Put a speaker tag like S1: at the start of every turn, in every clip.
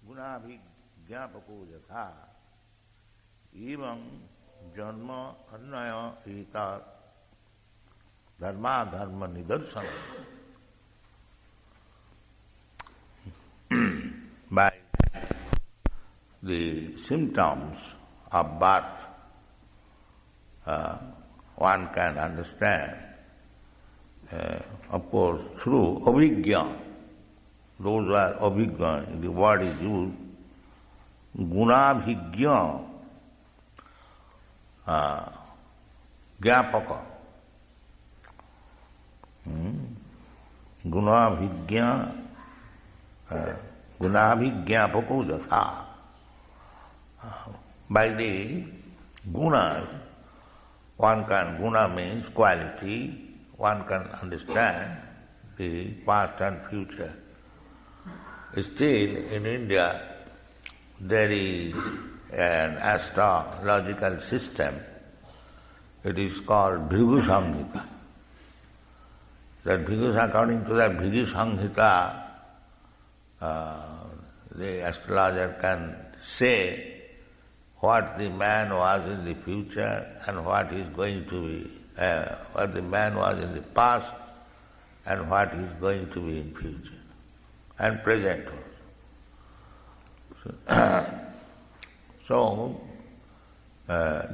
S1: गुणाभिज्ञापको यथा एवं जन्म अन्वय एतत् धर्माधर्म निदर्शन. By the symptoms of birth, one can understand, of course, through abhigya. Those are abhigya, the word is used, gunabhigya, gyapaka. Gunabhigya, gunabhigyapako yatha. By the gunas, guna means quality, one can understand the past and future. Still, in India, there is an astrological system. It is called Bhrigu Samhita. According to that Bhrigu Samhita, the astrologer can say what the man was in the future and what is going to be, what the man was in the past and what is going to be in future and present. So,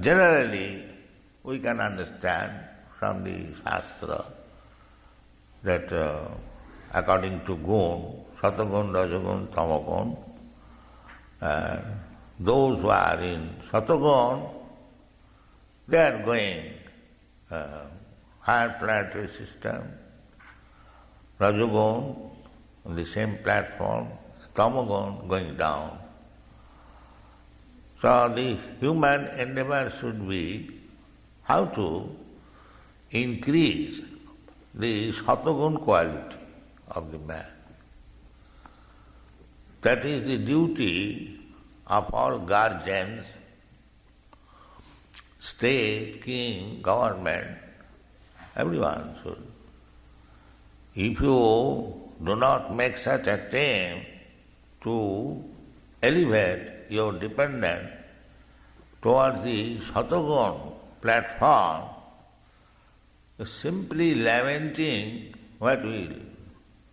S1: generally, we can understand from the Shastra that according to gun, Satagun, Rajagun, Tamagun, those who are in Satagun, they are going higher planetary system, Rajagun on the same platform, Tamagun going down. So the human endeavor should be how to increase the Satagun quality of the man. That is the duty of all guardians, state, king, government, everyone should. If you do not make such attempt to elevate your dependent towards the Satagun platform, simply lamenting what will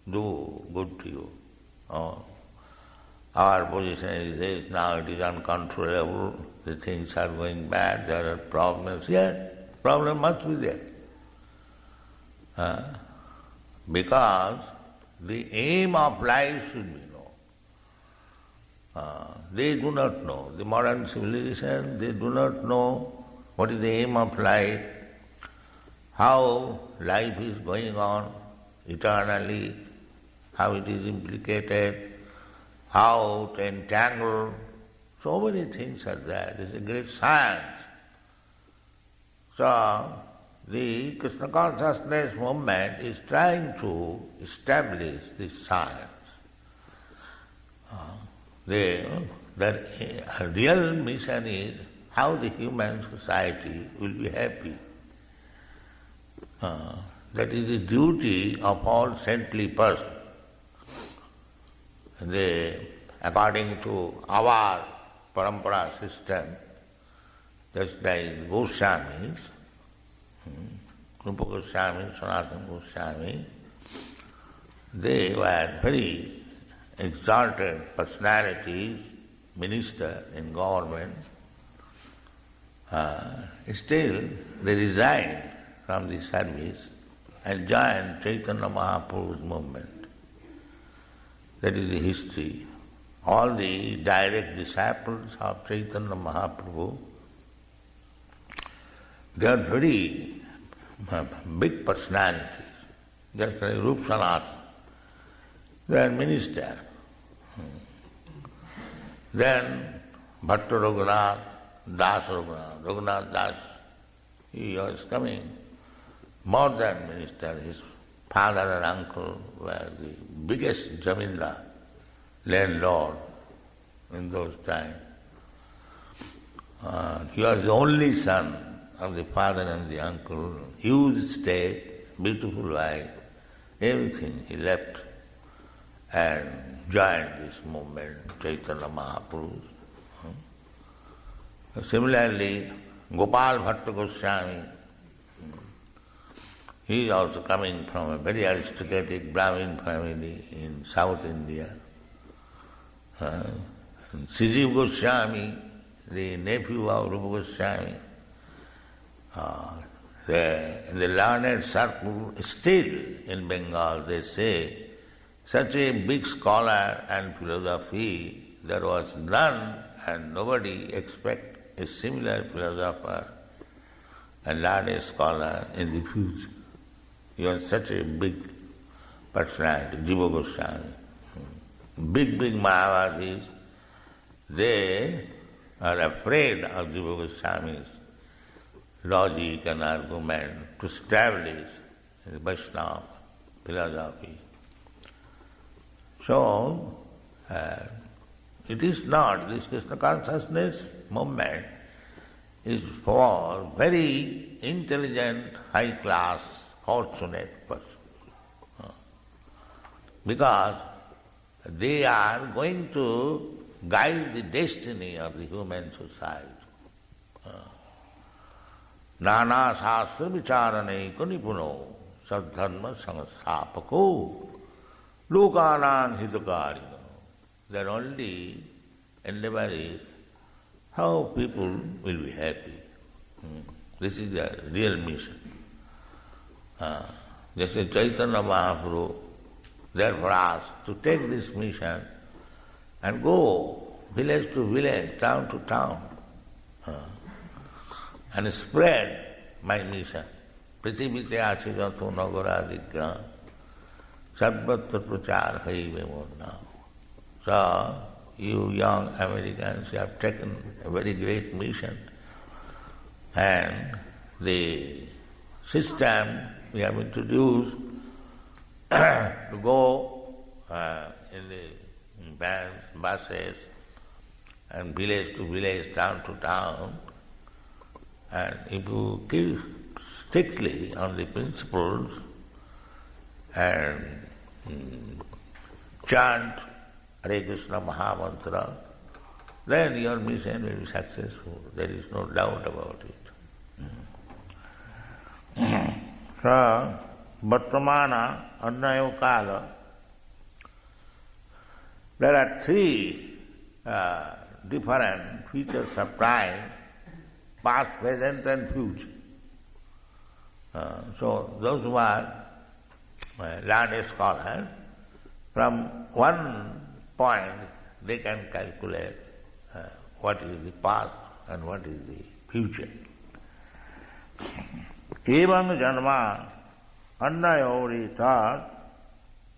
S1: do good to you. Oh, our position is this, now it is uncontrollable, the things are going bad, there are problems. Yes, problem must be there. Because the aim of life should be known. They do not know. The modern civilization, they do not know what is the aim of life, how life is going on eternally, how it is implicated, how to entangle. So many things are there. This is a great science. So, the Krishna consciousness movement is trying to establish this science. The real mission is how the human society will be happy. That is the duty of all saintly persons. According to our parampara system, just like Goswamis, Rupa Goswami, Sanatana Goswami, they were very exalted personalities, minister in government. Still, they resigned from the service and joined Chaitanya Mahaprabhu's movement. That is the history. All the direct disciples of Chaitanya Mahaprabhu, they are very big personalities, just like Rup Sanatana. They are minister. Then Bhatta Raghunath, Das Raghunath, Raghunath Das, he was coming more than minister. His father and uncle were the biggest jamindar, landlord in those times. He was the only son of the father and the uncle, huge estate, beautiful wife, everything he left and joined this movement, Chaitanya Mahaprabhu. Similarly, Gopal Bhatta Goswami, he is also coming from a very aristocratic Brahmin family in South India. Sijiv Goswami, the nephew of Rupa Goswami, in the learned circle, still in Bengal, they say, such a big scholar and philosophy, there was none and nobody expect a similar philosopher and learned scholar in the future. He was such a big personality, Jiva Goswami. Big Mayavadis, they are afraid of Jiva Goswami's logic and argument to establish the Vaishnava philosophy. So, it is not, this Krishna consciousness movement is for very intelligent, high-class, fortunate persons. Because they are going to guide the destiny of the human society. Nana Shastra Vicharane Kunipuno Sadharma Sangasthapako Lokanang Hitakarino. Their only endeavor is how people will be happy. This is their real mission. Just as Chaitanya Mahaprabhu therefore asked to take this mission and go village to village, town to town, and spread my mission. Prithivite achi jato nagaradigra sarvatra prachar haive now. So, you young Americans, you have taken a very great mission, and the system we have introduced to go in the vans, buses, and village to village, town to town, and if you keep strictly on the principles and chant Hare Krishna Mahamantra then your mission will be successful. There is no doubt about it. So, Vartamana, Annayo Kala, there are three different features of time: past, present and future. So those who are learned scholars, from one point they can calculate what is the past and what is the future. Evam janma annayori tat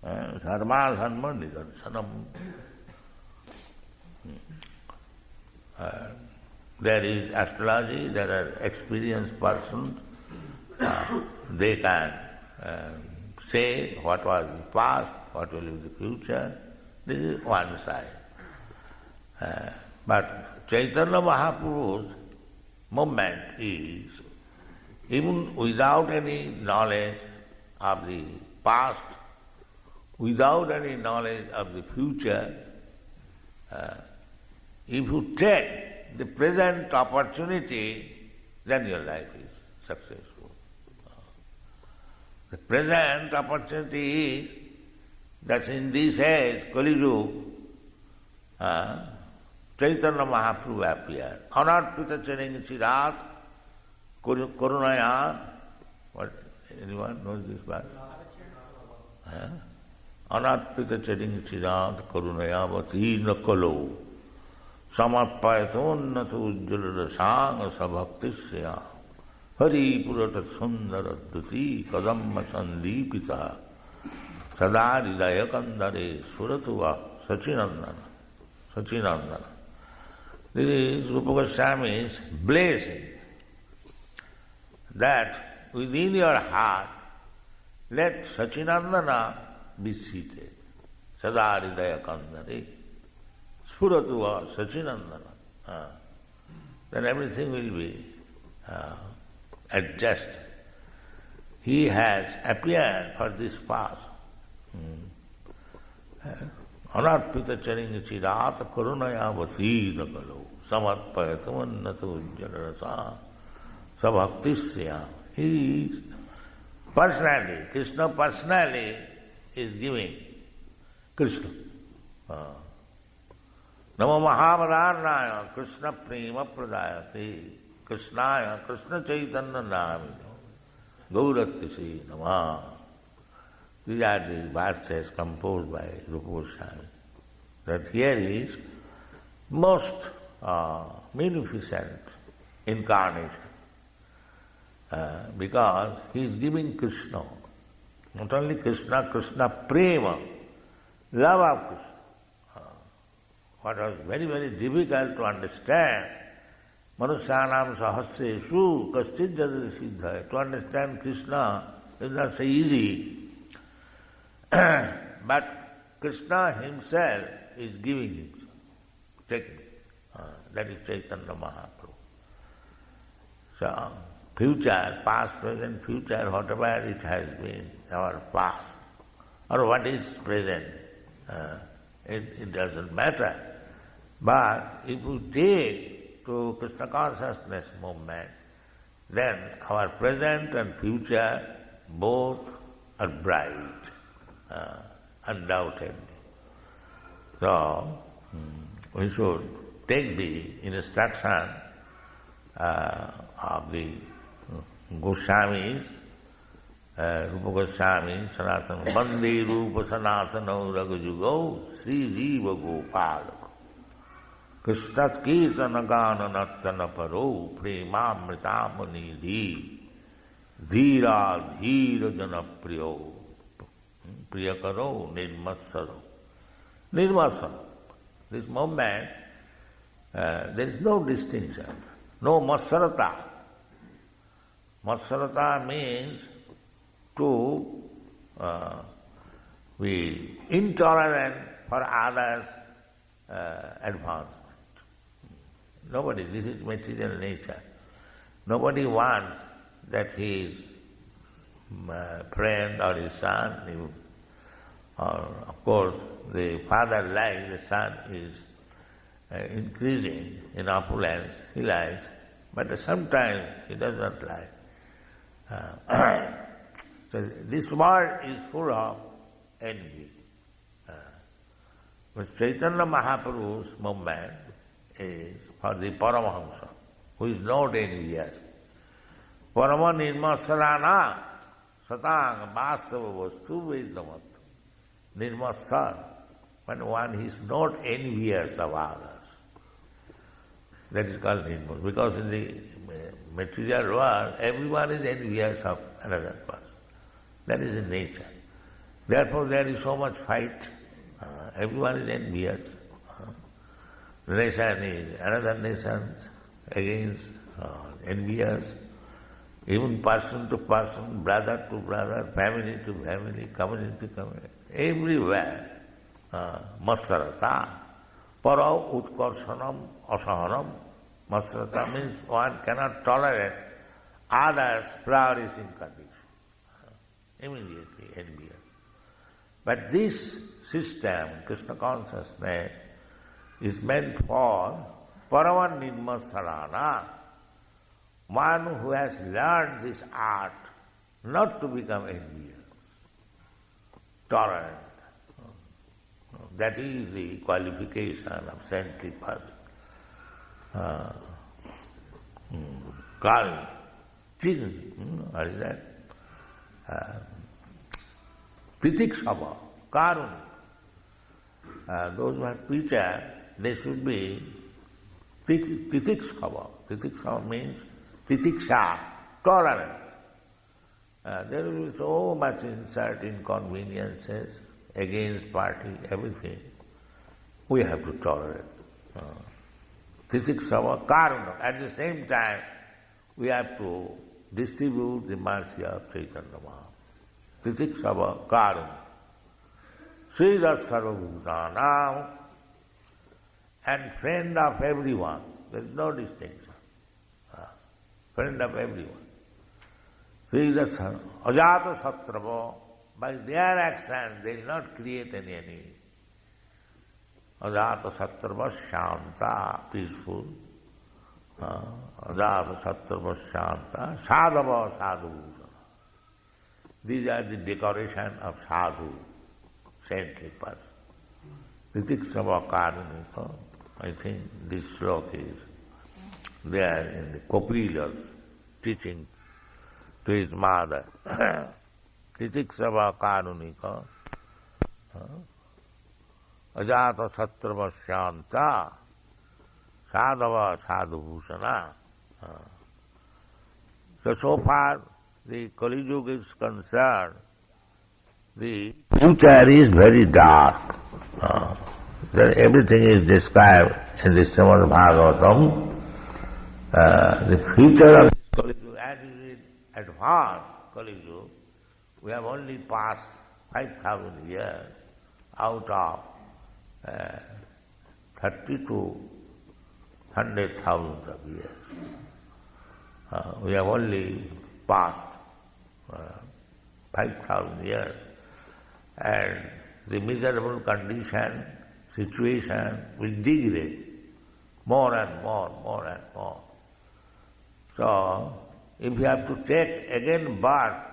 S1: dharma dharma nidarsanam. There is astrology, there are experienced persons, they can say what was the past, what will be the future. This is one side. But Chaitanya Mahaprabhu's movement is, even without any knowledge of the past, without any knowledge of the future, if you take the present opportunity, then your life is successful. The present opportunity is that in this age, Kali Yuga, Chaitanya Mahaprabhu appeared. Anarpita charing chirat karunaya. What? Anyone knows this verse? Anarpita charing chirat karunaya vati nakalo samarpayatonnato ujjalarasang sabhaktisya hari purata sundara duti kadamma sandipita sada hridaya kandare suratuva sachinandana. Sachinandana. This is Rupa Goswami's blessing, that within your heart let Sachinandana be seated. Sada hridaya kandare suratuva sachinandana. Then everything will be adjusted. He has appeared for this past. Anarpita charing chirata karunaya vasina kalo samarpayatamannata ujjalarasa sabhaktisya. He is personally, Krishna personally is giving Krishna. Namo Mahavararnaya Krishna prema pradayate Krishnaya Krishna Chaitanya namino Gauratise Namah. These are the verses composed by Rupa Goswami. That here is most magnificent incarnation because he is giving Krishna. Not only Krishna, Krishna prema, love of Krishna. What was very, very difficult to understand, Manusyanam sahasreshu kaschid jadati siddhaya. To understand Krishna is not so easy. But Krishna himself is giving himself, taking. That is Chaitanya Mahaprabhu. So, future, past, present, future, whatever it has been, our past, or what is present, it doesn't matter. But if we take to Krishna consciousness movement, then our present and future both are bright, undoubtedly. So, we should take the instruction of the Goswamis, Rupa Goswami, Sanatana, Bande Rupa Sanatana Ragajugo, Sri Jiva Gopalaka. Krishnat Kirtana Gana Nattana Paro, Premamritamani Dhi, Dhira Dhira Jana Priyo, Priyakaro Nirmasaro. Nirmasaro. This moment, there is no distinction, no masarata. Masarata means to be intolerant for others' advancement. Nobody, this is material nature. Nobody wants that his friend or his son, or of course the father likes the son is increasing in opulence, he likes, but sometimes he does not like. So this world is full of envy. But Chaitanya Mahaprabhu's movement is for the Paramahamsa, who is not envious. Parama nirmasarana satang vastava vastu vedamat. Nirmasar, when one is not envious of others. That is called nirmas. Because in the material world, everyone is envious of another person. That is in nature. Therefore there is so much fight. Everyone is envious. Nation is another nation against envious. Even person to person, brother to brother, family to family, community to community. Everywhere. Masarata. Para utkarsanam asahanam. Masarata means one cannot tolerate others' flourishing condition. Immediately envious. But this system, Krishna consciousness, is meant for Paravan Nirmasarana, one who has learned this art not to become envious, tolerant. That is the qualification of saintly person. Karun, what is that? Titikshava, Karun. Those who are preacher, they should be titikshava. Titikshava means titiksha, tolerance. There will be so much insult, inconveniences against party, everything. We have to tolerate. Titikshava, karuna. At the same time, we have to distribute the mercy of Chaitanya Mahaprabhu. Titikshava, karuna. Sridhar Sarvabhutanam, and friend of everyone. There is no distinction. Friend of everyone. Sridhar Sarvabhutanam, ajata satrava, by their action they will not create any enemy. Ajata satrava shanta, peaceful. Ajata satrava shanta, sadhava sadhubhusana. These are the decoration of sadhu, saintly person. Titikshava karunika, I think this sloka is there in the Kopila's teaching to his mother. Titikshava karunika, ajata satrava shanta, sadhava sadhubhusana. So far the Kali Yuga is concerned, the future is very dark. Then everything is described in the Srimad Bhagavatam. The future of this Kali Yuga, as is advanced Kali Yuga, we have only passed 5,000 years out of 30 to 100,000 of years. We have only passed 5,000 years, and the miserable condition, situation will degrade more and more, more and more. So, if we have to take again birth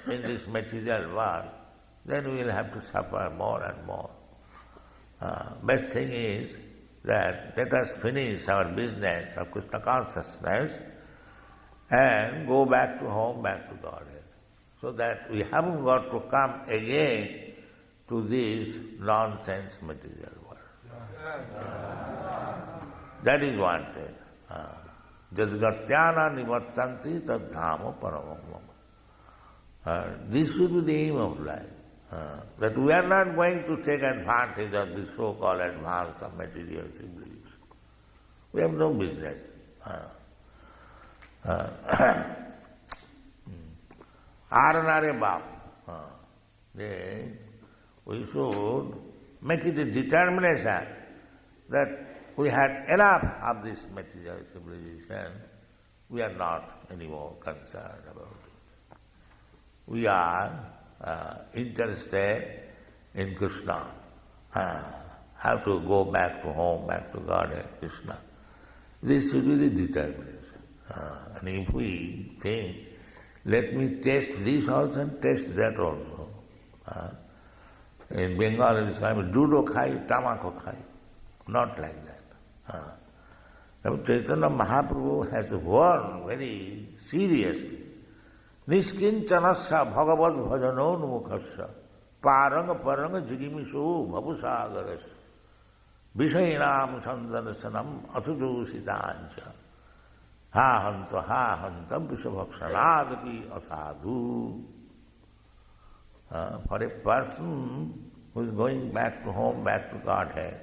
S1: in this material world, then we will have to suffer more and more. Best thing is that let us finish our business of Krishna consciousness and go back to home, back to Godhead, so that we haven't got to come again to this nonsense material world. That is wanted. Jadgatyana nivattanti tad dhama paramam. This should be the aim of life. That we are not going to take advantage of the so-called advance of material civilization. We have no business. Aranare Bab. We should make it a determination that we had enough of this material civilization. We are not anymore concerned about it. We are interested in Krishna. how to go back to home, back to Godhead, Krishna. This should be the determination. And if we think, let me taste this also and taste that also. In Bengal it is called Dudo Khai, Tamako Khai. Not like that. Chaitanya Mahaprabhu has warned very seriously. Niskincanasya bhagavad bhajanon mukhasya paranga paranga jigimisu bhavusagarasya vishainam sandanasanam athudusitancha ha hantam vishabhakshanadapi asadhu. For a person who is going back to home, back to Godhead,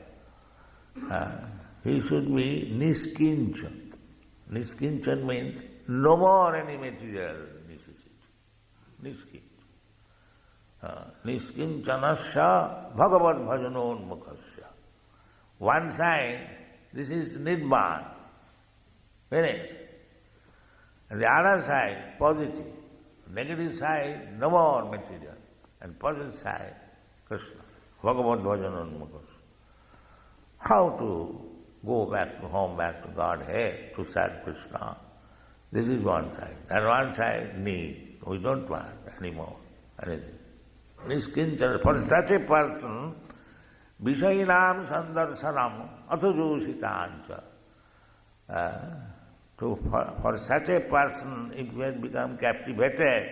S1: he should be niskinchan. Niskinchan means no more any material necessity. Niskinchanasya bhagavad bhajanon mukhasya. One side, this is Nibbana, finished. And the other side, positive. Negative side, no more material. And positive side, Krishna. Bhagavad bhajanon mukhasya. How to go back to home, back to Godhead, to serve Krishna? This is one side. And one side, need. We don't want anymore anything. Niskinchana. For such a person, Vishainam sandarsanam athujusitancha. For such a person, if he has become captivated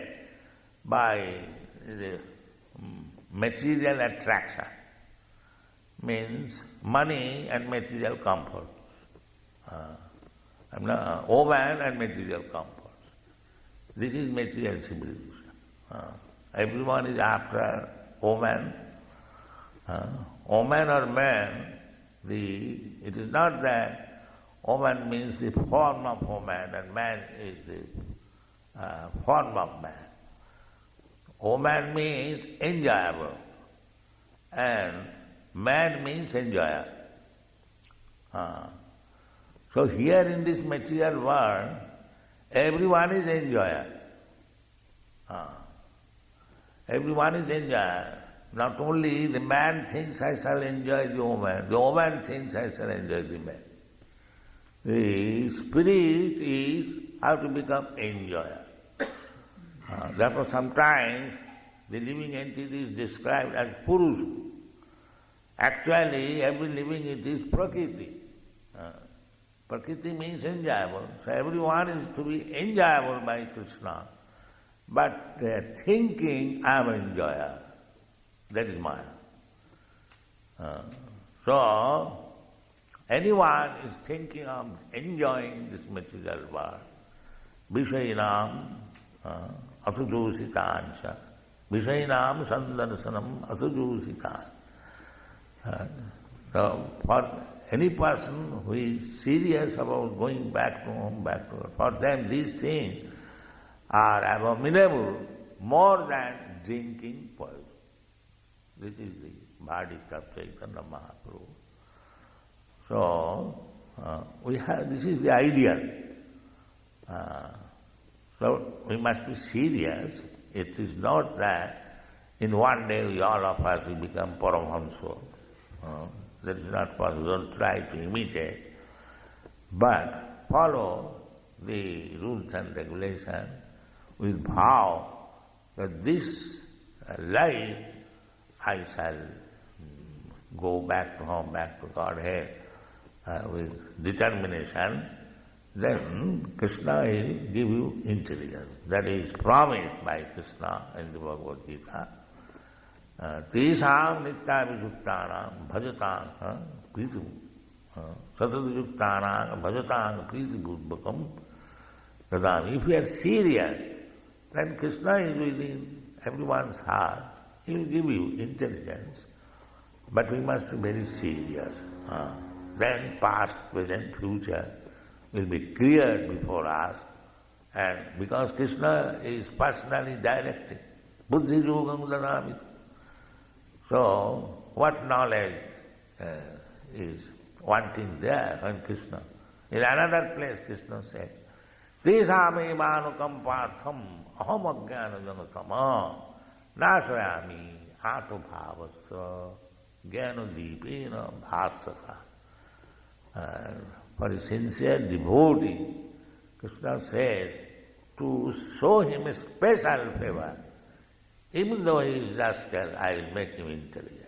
S1: by the material attraction, means money and material comfort. Woman and material comforts. This is material civilization. Everyone is after woman. Woman or man, it is not that woman means the form of woman and man is the form of man. Woman means enjoyable and man means enjoyer. So here in this material world, everyone is enjoyer. Everyone is enjoyer. Not only the man thinks I shall enjoy the woman thinks I shall enjoy the man. The spirit is how to become enjoyer. Therefore sometimes the living entity is described as Purusha. Actually, every living it is Prakriti. Prakriti means enjoyable. So everyone is to be enjoyable by Krishna. But they are thinking, I am enjoyer. That is Maya. So, anyone is thinking of enjoying this material world. Vishainam asujositancha. Vishainam sandanasanam asujositan. So, for any person who is serious about going back to home, for them these things are abominable more than drinking poison. This is the verdict of Chaitanya Mahaprabhu. So, this is the ideal. So, we must be serious. It is not that in one day all of us will become Paramahansa. That is not possible. Don't try to imitate. But follow the rules and regulations with vow that this life I shall go back to home, back to Godhead with determination. Then Krishna will give you intelligence. That is promised by Krishna in the Bhagavad Gita. Tesam nitya vijuktanam bhajatang priti satadvijuktanam bhajatang priti buddhakam dadami. If you are serious, then Krishna is within everyone's heart. He will give you intelligence. But we must be very serious. Then past, present, future will be cleared before us. And because Krishna is personally directing, buddhi yogam dadami. So, what knowledge is wanting there when Krishna? In another place Krishna said, Tesame manukam partham aham ajnana janatama nasayami atobhavasya Jnanodipena bhasaka. And for a sincere devotee, Krishna said, to show him a special favor, even though he is rascal, I will make him intelligent.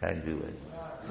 S1: Thank you very much.